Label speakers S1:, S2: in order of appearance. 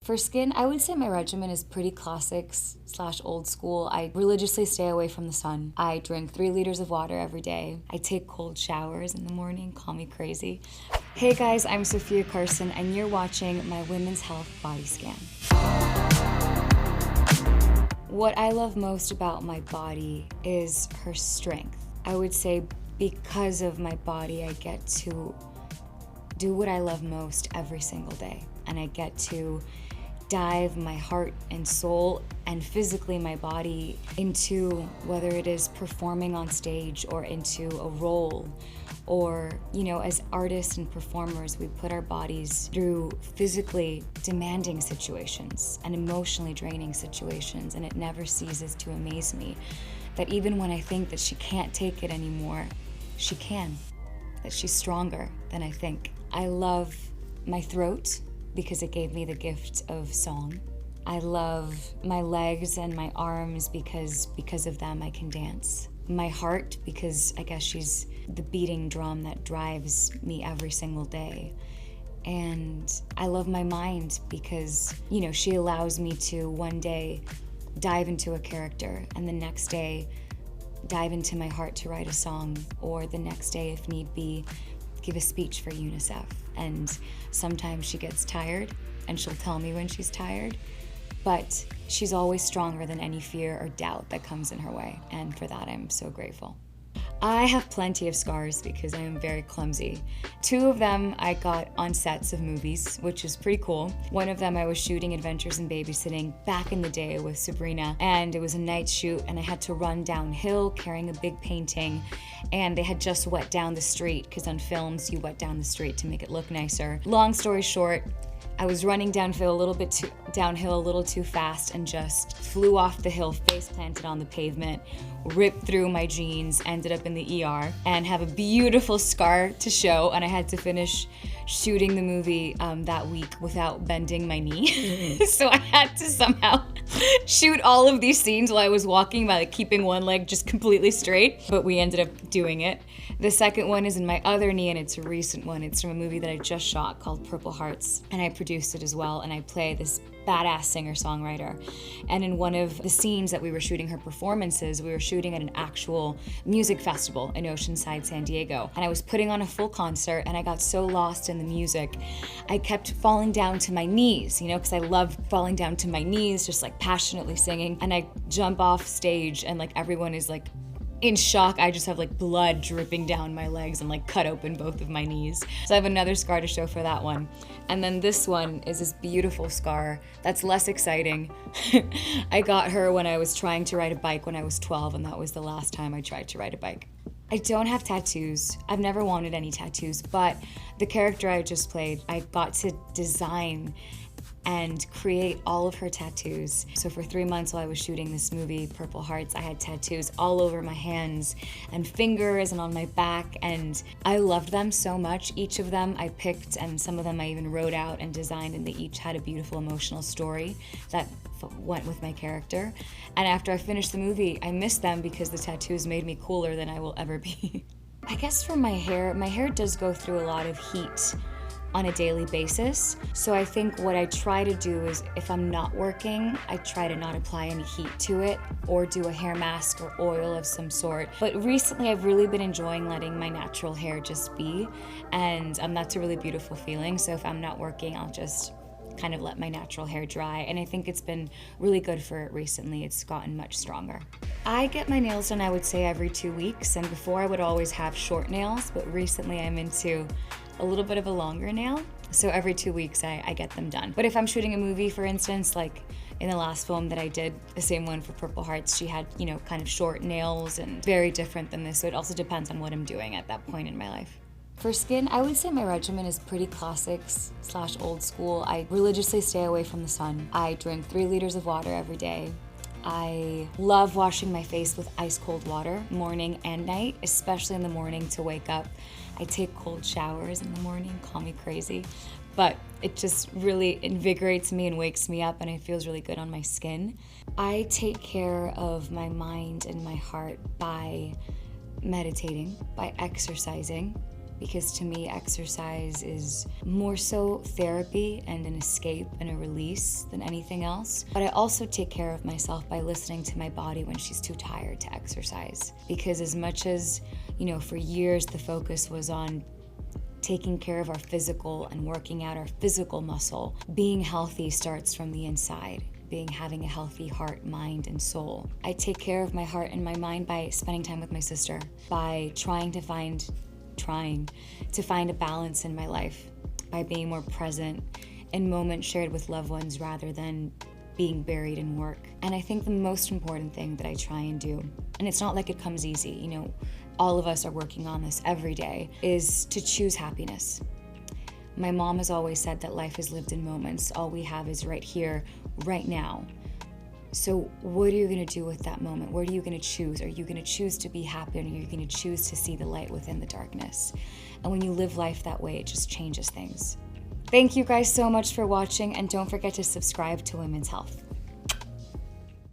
S1: For skin, I would say my regimen is pretty classics / old school. I religiously stay away from the sun. I drink 3 liters of water every day. I take cold showers in the morning, call me crazy. Hey guys, I'm Sofia Carson and you're watching my Women's Health Body Scan. What I love most about my body is her strength. I would say because of my body, I get to do what I love most every single day. And I get to dive my heart and soul and physically my body into whether it is performing on stage or into a role, or, you know, as artists and performers, we put our bodies through physically demanding situations and emotionally draining situations, and it never ceases to amaze me that even when I think that she can't take it anymore, she can, that she's stronger than I think. I love my throat because it gave me the gift of song. I love my legs and my arms because of them I can dance. My heart, because I guess she's the beating drum that drives me every single day. And I love my mind because, you know, she allows me to one day dive into a character and the next day dive into my heart to write a song, or the next day, if need be, give a speech for UNICEF. And sometimes she gets tired and she'll tell me when she's tired, but she's always stronger than any fear or doubt that comes in her way. And for that, I'm so grateful. I have plenty of scars because I am very clumsy. 2 of them I got on sets of movies, which is pretty cool. One of them I was shooting Adventures in Babysitting back in the day with Sabrina, and it was a night shoot and I had to run downhill carrying a big painting, and they had just wet down the street because on films you wet down the street to make it look nicer. Long story short, I was running downhill a little too fast and just flew off the hill, face planted on the pavement, ripped through my jeans, ended up in the ER, and have a beautiful scar to show. And I had to finish shooting the movie that week without bending my knee. So I had to somehow shoot all of these scenes while I was walking by like keeping one leg just completely straight, but we ended up doing it. The second one is in my other knee, and it's a recent one. It's from a movie that I just shot called Purple Hearts, and I produced it as well, and I play this badass singer-songwriter. And in one of the scenes that we were shooting her performances, we were shooting at an actual music festival in Oceanside, San Diego. And I was putting on a full concert and I got so lost in the music, I kept falling down to my knees, you know, because I love falling down to my knees, just like passionately singing. And I jump off stage and like everyone is like in shock. I just have like blood dripping down my legs and like cut open both of my knees. So I have another scar to show for that one. And then this one is this beautiful scar that's less exciting. I got her when I was trying to ride a bike when I was 12, and that was the last time I tried to ride a bike. I don't have tattoos. I've never wanted any tattoos, but the character I just played, I got to design and create all of her tattoos. So for 3 months while I was shooting this movie, Purple Hearts, I had tattoos all over my hands and fingers and on my back, and I loved them so much. Each of them I picked, and some of them I even wrote out and designed, and they each had a beautiful emotional story that went with my character. And after I finished the movie, I missed them because the tattoos made me cooler than I will ever be. I guess for my hair does go through a lot of heat on a daily basis. So I think what I try to do is, if I'm not working, I try to not apply any heat to it or do a hair mask or oil of some sort. But recently I've really been enjoying letting my natural hair just be, and that's a really beautiful feeling. So if I'm not working, I'll just kind of let my natural hair dry, and I think it's been really good for it recently. It's gotten much stronger. I get my nails done, I would say, every 2 weeks, and before I would always have short nails, but recently I'm into a little bit of a longer nail, so every 2 weeks I get them done. But if I'm shooting a movie, for instance, like in the last film that I did, the same one for Purple Hearts, she had, you know, kind of short nails and very different than this, so it also depends on what I'm doing at that point in my life. For skin, I would say my regimen is pretty classics / old school. I religiously stay away from the sun. I drink 3 liters of water every day. I love washing my face with ice cold water, morning and night, especially in the morning to wake up. I take cold showers in the morning, call me crazy, but it just really invigorates me and wakes me up, and it feels really good on my skin. I take care of my mind and my heart by meditating, by exercising, because to me, exercise is more so therapy and an escape and a release than anything else. But I also take care of myself by listening to my body when she's too tired to exercise. Because as much as, for years the focus was on taking care of our physical and working out our physical muscle, being healthy starts from the inside. Having a healthy heart, mind, and soul. I take care of my heart and my mind by spending time with my sister, by trying to find a balance in my life, by being more present in moments shared with loved ones rather than being buried in work. And I think the most important thing that I try and do, and it's not like it comes easy, all of us are working on this every day, is to choose happiness. My mom has always said that life is lived in moments. All we have is right here, right now. So what are you going to do with that moment? What are you going to choose? Are you going to choose to be happy, or are you going to choose to see the light within the darkness? And when you live life that way, it just changes things. Thank you guys so much for watching, and don't forget to subscribe to Women's Health.